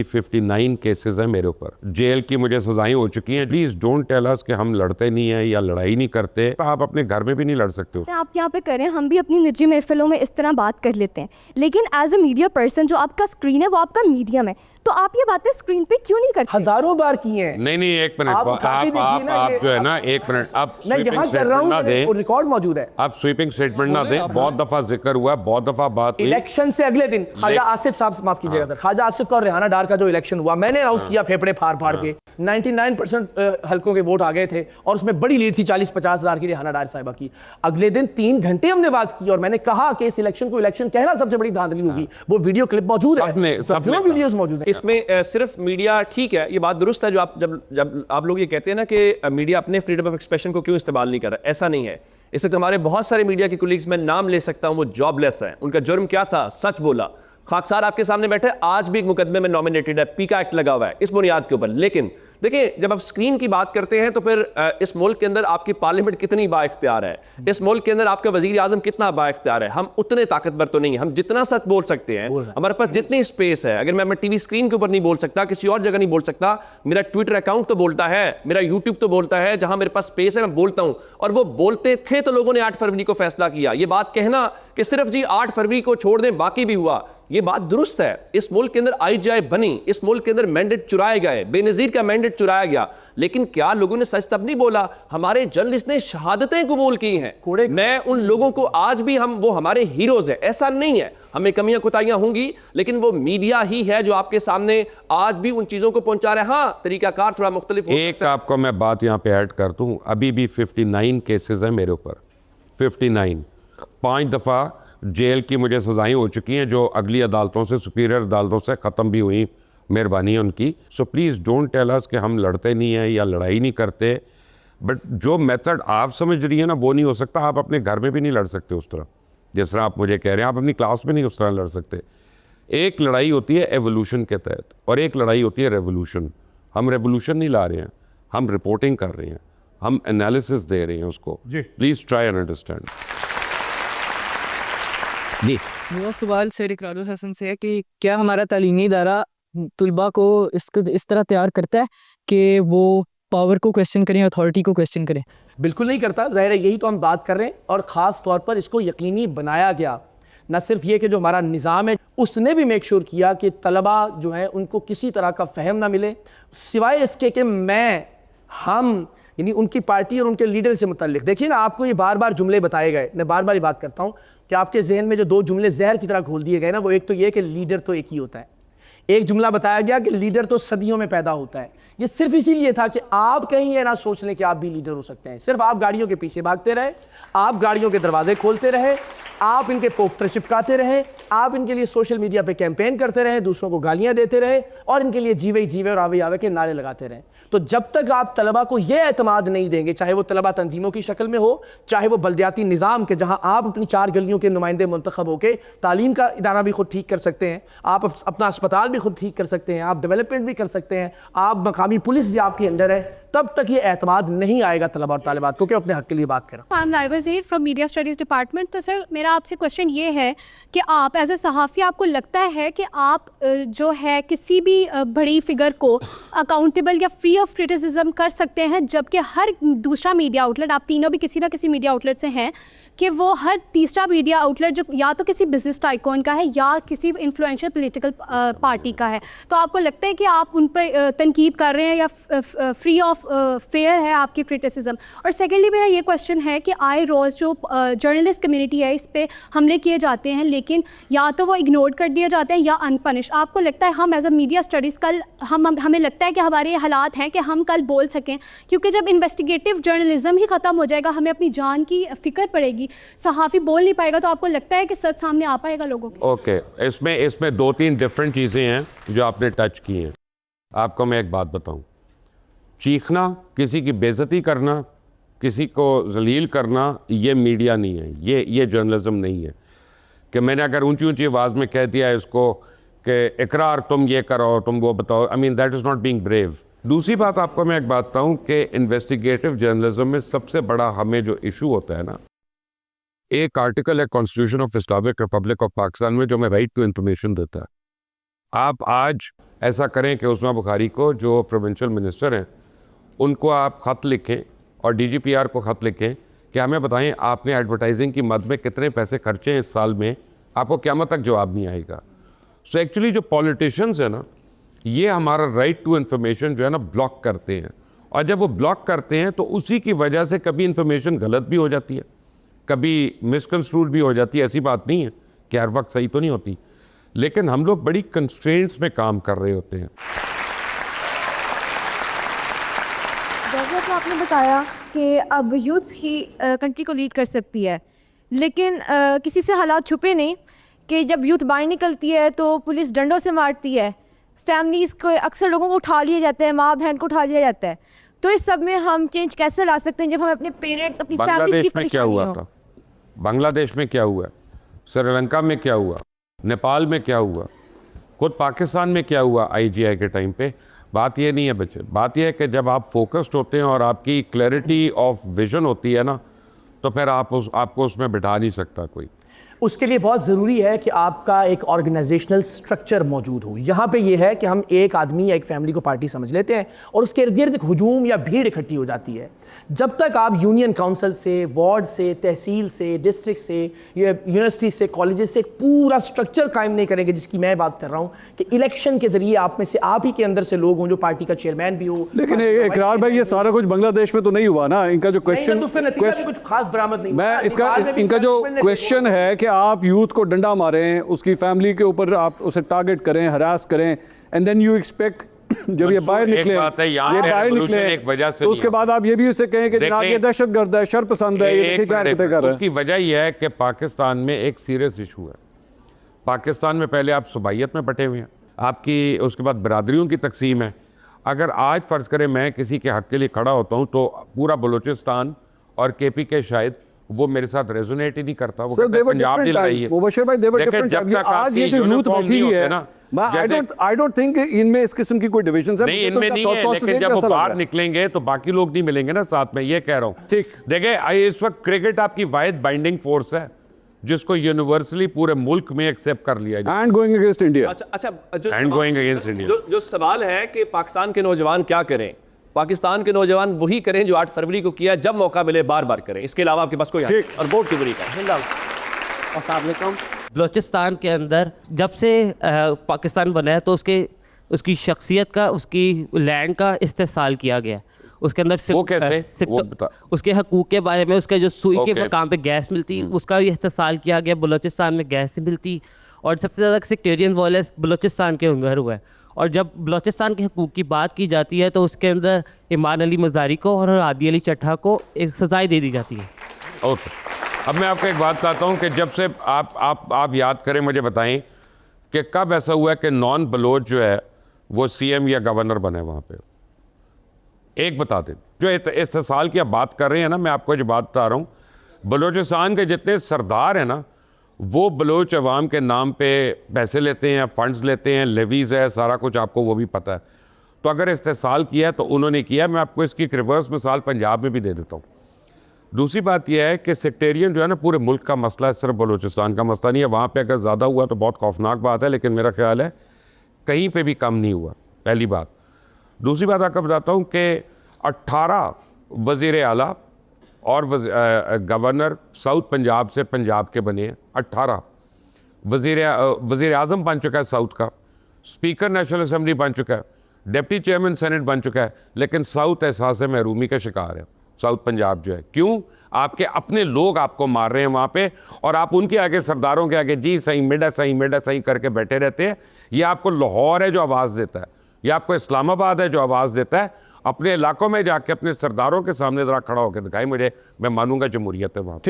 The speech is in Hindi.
59 केसेस हैं मेरे ऊपर, जेल की मुझे सजाएं हो चुकी हैं। प्लीज डोंट टेल अस कि हम लड़ते नहीं है या लड़ाई नहीं करते। तो आप अपने घर में भी नहीं लड़ सकते हो। आप यहाँ पे करें, हम भी अपनी निजी महफिलों में इस तरह बात कर लेते हैं, लेकिन एज अ मीडिया पर्सन जो आपका स्क्रीन है वो आपका मीडियम है, तो आप ये बातें स्क्रीन पे क्यों नहीं करते? हजारों बार की हैं। नहीं एक मिनट, आप जो है ना, एक मिनट, आप मैं यहाँ कर रहा हूँ, रिकॉर्ड मौजूद है। आप स्वीपिंग स्टेटमेंट ना दें। बहुत दफा जिक्र हुआ, बहुत दफा बात हुई। इलेक्शन से अगले दिन ख्वाजा आसिफ साहब, माफ कीजिएगा सर, ख्वाजा आसिफ का और रेहाना डार का जो इलेक्शन हुआ, मैंने अनाउंस किया फेफड़े फाड़ के 99% हल्कों के वोट आ गए थे और उसमें बड़ी लीड थी 40-50 हजार की रेहाना डार साहिबा की। अगले दिन 3 घंटे हमने बात की और मैंने कहा कि इस इलेक्शन को इलेक्शन कहना सबसे बड़ी धांधली होगी। वो वीडियो क्लिप मौजूद है, सब वीडियोस मौजूद है। इसमें सिर्फ मीडिया, ठीक है, ये बात दुरुस्त है जो आप जब आप लोग ये कहते हैं ना कि मीडिया अपने फ्रीडम ऑफ एक्सप्रेशन को क्यों इस्तेमाल नहीं कर रहा, ऐसा नहीं है। इस वक्त हमारे बहुत सारे मीडिया के कोलीग्स, मैं नाम ले सकता हूं, वो जॉबलेस हैं। उनका जुर्म क्या था? सच बोला। खाकसार आपके सामने बैठे, आज भी एक मुकदमे में नॉमिनेटेड है, पीका एक्ट लगा हुआ है इस बुनियाद के ऊपर। लेकिन देखिए, जब आप स्क्रीन की बात करते हैं तो फिर इस मुल्क के अंदर आपकी पार्लियामेंट कितनी बाइख्तियार है, इस मुल्क के अंदर आपका वजीर आजम कितना बाइख्तियार है। हम उतने ताकतवर तो नहीं है, हम जितना सच बोल सकते हैं, हमारे पास जितनी स्पेस है। अगर मैं टीवी स्क्रीन के ऊपर नहीं बोल सकता, किसी और जगह नहीं बोल सकता, मेरा ट्विटर अकाउंट तो बोलता है, मेरा यूट्यूब तो बोलता है, जहां मेरे पास स्पेस है मैं बोलता हूं। और वो बोलते थे तो लोगों ने 8 फरवरी को फैसला किया। ये बात कहना कि सिर्फ जी 8 फरवरी को छोड़ दें बाकी भी हुआ, ये बात दुरुस्त है। इस मुल्क के अंदर IGI बनी, इस मुल्क के अंदर मैंडेट चुराए गए, बेनजीर का मैंडेट चुराया गया, लेकिन क्या लोगों ने सच तब नहीं बोला? हमारे जर्नलिस्ट ने शहादतें कबूल की हैं। मैं उन लोगों को आज भी, वो हमारे हीरोज है, ऐसा नहीं है। हमें कमियां कुताहियां होंगी, लेकिन वो मीडिया ही है जो आपके सामने आज भी उन चीजों को पहुंचा रहा है। हाँ, तरीकाकार थोड़ा मुख्तलिफ हो। एक आपको मैं बात यहां पे ऐड कर दूं, अभी भी 59 केसेस हैं मेरे ऊपर, 59। 5 दफा जेल की मुझे सजाएं हो चुकी हैं, जो अगली अदालतों से, सुपीरियर अदालतों से ख़त्म भी हुई, मेहरबानी है उनकी। So please don't tell us कि हम लड़ते नहीं हैं या लड़ाई नहीं करते। बट जो मेथड आप समझ रही है ना, वो नहीं हो सकता। आप अपने घर में भी नहीं लड़ सकते उस तरह, जिस तरह आप मुझे कह रहे हैं। आप अपनी क्लास में नहीं उस तरह लड़ सकते। एक लड़ाई होती है एवोल्यूशन के तहत और एक लड़ाई होती है रेवोल्यूशन। हम रेवोल्यूशन नहीं ला रहे हैं, हम रिपोर्टिंग कर रहे हैं, हम एनालिसिस दे रहे हैं उसको। Please try and understand. जी, मेरा सवाल सर इकरारुल हसन से है कि क्या हमारा तालीमी इदारा तुलबा को इस तरह तैयार करता है कि वो पावर को क्वेश्चन करें, अथॉरिटी को क्वेश्चन करें? बिल्कुल नहीं करता, ज़ाहिर है, यही तो हम बात कर रहे हैं। और ख़ास तौर पर इसको यकीनी बनाया गया, न सिर्फ ये कि जो हमारा निज़ाम है उसने भी मेक श्योर किया कि तलबा जो है उनको किसी तरह का फहम ना मिले, सिवाय इसके कि हम यानी उनकी पार्टी और उनके लीडर से मुतल्लिक। देखिए ना, आपको ये बार बार जुमले बताए गए, मैं बार बार ये बात करता हूँ कि आपके जहन में जो 2 जुमले जहर की तरह घोल दिए गए ना, वो एक तो ये कि लीडर तो एक ही होता है। एक जुमला बताया गया कि लीडर तो सदियों में पैदा होता है। ये सिर्फ इसीलिए था कि आप कहीं ये ना सोच लें कि आप भी लीडर हो सकते हैं। सिर्फ आप गाड़ियों के पीछे भागते रहे, आप गाड़ियों के दरवाजे खोलते रहे, आप इनके पोस्टर चिपकाते रहे, आप इनके लिए सोशल मीडिया पे कैंपेन करते रहे, दूसरों को गालियां देते रहे और इनके लिए जीवे जीवे और आवे आवे के नारे लगाते रहे। तो जब तक आप तलबा को यह एतमाद नहीं देंगे, चाहे वो तलबा तंजीमों की शक्ल में हो, चाहे वो बल्दियाती निज़ाम के, जहां आप अपनी 4 गलियों के नुमाइंदे मुंतखब होकर तालीम का इदारा भी खुद ठीक कर सकते हैं, आप अपना अस्पताल भी खुद ठीक कर सकते हैं, आप डेवलपमेंट भी कर सकते हैं, आप मकामी पुलिस भी आपके अंडर है, तब तक ये एतमाद नहीं आएगा तलबा और तालिबात को कि अपने हक के लिए बात करें। I am Laiba Zaheer from media studies department. तो सर, मेरा आपसे क्वेश्चन ये है कि आप एज ए सहाफ़ी, आपको लगता है कि आप जो है किसी भी बड़ी फिगर को अकाउंटेबल या फ्री ऑफ क्रिटिसिज्म कर सकते हैं, जबकि हर दूसरा मीडिया आउटलेट, आप तीनों भी किसी ना किसी मीडिया आउटलेट से हैं, कि वो हर तीसरा मीडिया आउटलेट जो या तो किसी बिजनेस टाइकॉन का है या किसी इन्फ्लुएंशियल पॉलिटिकल पार्टी का है, तो आपको लगता है कि आप उन पर तनकीद कर रहे हैं या फ्री ऑफ फेयर है आपकी क्रिटिसिज्म? और सेकेंडली मेरा ये क्वेश्चन है कि आए रोज़ जो जर्नलिस्ट कम्युनिटी है, इस पर हमले किए जाते हैं, लेकिन या तो वो इग्नोर कर दिए जाते हैं या अनपनिश। आपको लगता है हम एज अ मीडिया स्टडीज़ कल हमें लगता है कि हमारे हालात हैं कि हम कल बोल सकें? क्योंकि जब इन्वेस्टिगेटिव जर्नलिज्म ही ख़त्म हो जाएगा, हमें अपनी जान की फ़िक्र पड़ेगी, सहाफ़ी बोल नहीं पाएगा, तो आपको लगता है कि सच सामने आ पाएगा लोगों को? ओके, इसमें 2-3 डिफरेंट चीज़ें हैं जो आपने टच की हैं। आपको मैं एक बात बताऊं, चीखना, किसी की बेइज्जती करना, किसी को जलील करना, ये मीडिया नहीं है, ये जर्नलिज्म नहीं है। कि मैंने अगर ऊंची ऊंची आवाज़ में कह दिया इसको कि इकरार तुम ये करो, तुम वो बताओ, I mean that is not being brave. दूसरी बात आपको मैं एक बात बताऊं कि इन्वेस्टिगेटिव जर्नलिज्म में सबसे बड़ा हमें जो इशू होता है ना, एक आर्टिकल है constitution of Islamic Republic of Pakistan में जो हमें राइट टू इंफॉर्मेशन देता है। आप आज ऐसा करें कि उस्मा बुखारी को जो प्रोविंशियल मिनिस्टर हैं उनको आप ख़त लिखें और DGPR को ख़त लिखें कि हमें बताएं आपने एडवर्टाइजिंग की मद में कितने पैसे खर्चे हैं इस साल में, आपको क़यामत तक जवाब नहीं आएगा। सो एक्चुअली जो पॉलिटिशियंस हैं ना, ये हमारा राइट टू इन्फॉर्मेशन जो है ना ब्लॉक करते हैं, और जब वो ब्लॉक करते हैं तो उसी की वजह से कभी इन्फॉर्मेशन गलत भी हो जाती है, कभी मिसकंस्ट्रूड भी हो जाती है। ऐसी बात नहीं है कि हर वक्त सही तो नहीं होती, लेकिन हम लोग बड़ी कंस्ट्रेंट्स में काम कर रहे होते हैं। जैसा कि आपने बताया कि अब यूथ ही कंट्री को लीड कर सकती है, लेकिन किसी से हालात छुपे नहीं कि जब यूथ बाहर निकलती है तो पुलिस डंडों से मारती है, फैमिलीज़ को अक्सर लोगों को उठा लिया जाता है, माँ बहन को उठा लिया जाता है। तो इस सब में हम चेंज कैसे ला सकते हैं जब हम अपने पेरेंट्स, अपनी फैमिली की बांग्लादेश में क्या हुआ परेशानी हो? था, बांग्लादेश में क्या हुआ, श्रीलंका में क्या हुआ, नेपाल में क्या हुआ, खुद पाकिस्तान में क्या हुआ IGI के टाइम पे। बात ये नहीं है बच्चे, बात ये है कि जब आप फोकस्ड होते हैं और आपकी क्लैरिटी ऑफ विजन होती है ना, तो फिर आपको उसमें बिठा नहीं सकता कोई। उसके लिए बहुत ज़रूरी है कि आपका एक ऑर्गेनाइजेशनल स्ट्रक्चर मौजूद हो। यहाँ पे ये है कि हम एक आदमी या एक फैमिली को पार्टी समझ लेते हैं और उसके इर्द गिर्द एक हुजूम या भीड़ इकट्ठी हो जाती है। जब तक आप यूनियन काउंसिल से, वार्ड से, तहसील से, डिस्ट्रिक्ट से, यूनिवर्सिटी से, कॉलेजेस से पूरा स्ट्रक्चर कायम नहीं करेंगे, जिसकी मैं बात कर रहा हूँ कि इलेक्शन के जरिए आप में से, आप ही के अंदर से लोग हों जो पार्टी का चेयरमैन भी हो। लेकिन इकरार भाई, ये सारा कुछ बांग्लादेश में तो नहीं हुआ ना। इनका जो क्वेश्चन, तो फिर नतीजा भी कुछ खास बरामद नहीं मैं हुआ। इसका बाद में भी इनका जो गवर्नमेंट ने क्वेश्चन है कि आप यूथ को डंडा मारें, उसकी फैमिली के ऊपर आप उसे टारगेट करें, हरास करें, एंड देन यू एक्सपेक्ट जब ये बाहर एक निकले, बात है, यहाँ ये पे बाहर revolution निकले, एक वजह से तो उसके नहीं बाद आप ये भी उसे कहें कि जनाब ये दहशतगर्द है, शरपसंद है, ये देखिए क्या हरकतें कर रहे हैं। उसकी वजह यह है कि पाकिस्तान में एक सीरियस इशू है। पाकिस्तान में पहले आप सुबाइयत में बटे हुए हैं, आपकी उसके बाद बरादरियों की तकसीम है। अगर आज फ़र्ज़ करें मैं किसी के हक़ के लिए खड़ा होता हूँ तो पूरा बलूचिस्तान और KPK शायद वो मेरे साथ रेजोनेट ही नहीं करता। वो कहता है पंजाब की लड़ाई है। मुबशिर भाई, they were देखें, different जब times। तक आज आपकी ये जो यूथ यूनिफॉर्म बैठी नहीं हुई होते है ना, आई डोंट थिंक इनमें इस किस्म की कोई डिविजन है। नहीं, इनमें नहीं है, लेकिन जब वो बाहर निकलेंगे तो बाकी लोग नहीं मिलेंगे ना साथ में, ये कह रहा हूँ। ठीक। देखिए, इस वक्त क्रिकेट आपकी वाहिद बाइंडिंग फोर्स है जिसको यूनिवर्सली पूरे मुल्क में एक्सेप्ट कर लिया जाए। And going against India. अच्छा, जो And going against India. जो सवाल है कि पाकिस्तान के नौजवान क्या करें, पाकिस्तान के नौजवान वही करें जो 8 फरवरी को किया, जब मौका मिले बार बार करें, इसके अलावा आपके पास कोई हल नहीं। और वोट की बुरी का बलूचिस्तान के अंदर जब से पाकिस्तान बना है तो उसकी शख्सियत का, उसकी लैंड का इस्तेसाल किया गया। उसके अंदर वो कैसे? वो बता। उसके हकूक़ के बारे में, उसके जो सुई के Okay. मकाम पे गैस मिलती, उसका भी इस्तेसाल किया गया। बलूचिस्तान में गैस मिलती और सबसे ज़्यादा सेक्टेरियन वायलेंस बलूचिस्तान के अंदर हुआ है। और जब बलूचिस्तान के हकूक़ की बात की जाती है तो उसके अंदर इमान अली मज़ारी को और हादी अली चट्ठा को एक सजाएं दे दी जाती है। ओके, अब मैं आपको एक बात बताता हूँ कि जब से आप याद करें, मुझे बताएं कि कब ऐसा हुआ है कि नॉन बलोच जो है वो CM या गवर्नर बने वहाँ पे। एक बता दें, जो इस साल की आप बात कर रहे हैं ना, मैं आपको जो बात बता रहा हूँ, बलूचिस्तान के जितने सरदार हैं ना, वो बलोच अवाम के नाम पे पैसे लेते हैं, फंड्स लेते हैं, लेवीज़ है, सारा कुछ आपको वो भी पता है। तो अगर इस्तेसाल किया तो उन्होंने किया। मैं आपको इसकी एक रिवर्स मिसाल पंजाब में भी दे देता हूँ। दूसरी बात यह है कि सेक्टेरियन जो है ना पूरे मुल्क का मसला है, सिर्फ बलूचिस्तान का मसला नहीं है। वहाँ पे अगर ज़्यादा हुआ तो बहुत खौफनाक बात है, लेकिन मेरा ख्याल है कहीं पे भी कम नहीं हुआ, पहली बात। दूसरी बात आपको बताता हूँ कि 18 वज़ीर आला और गवर्नर साउथ पंजाब से पंजाब के बने हैं। 18 वज़ीर आज़म बन चुका है साउथ का, स्पीकर नेशनल असम्बली बन चुका है, डिप्टी चेयरमैन सेनेट बन चुका है, लेकिन साउथ एहसास महरूमी का शिकार है साउथ पंजाब जो है। क्यों? आपके अपने लोग आपको मार रहे हैं वहाँ पे, और आप उनके आगे, सरदारों के आगे जी सही मेडा सही करके बैठे रहते हैं। ये आपको लाहौर है जो आवाज़ देता है, ये आपको इस्लामाबाद है जो आवाज़ देता है। अपने इलाकों में जाके अपने सरदारों के सामने ज़रा खड़ा होकर दिखाई मुझे, मैं मानूंगा जमहूरियत है वहाँ। ठीक।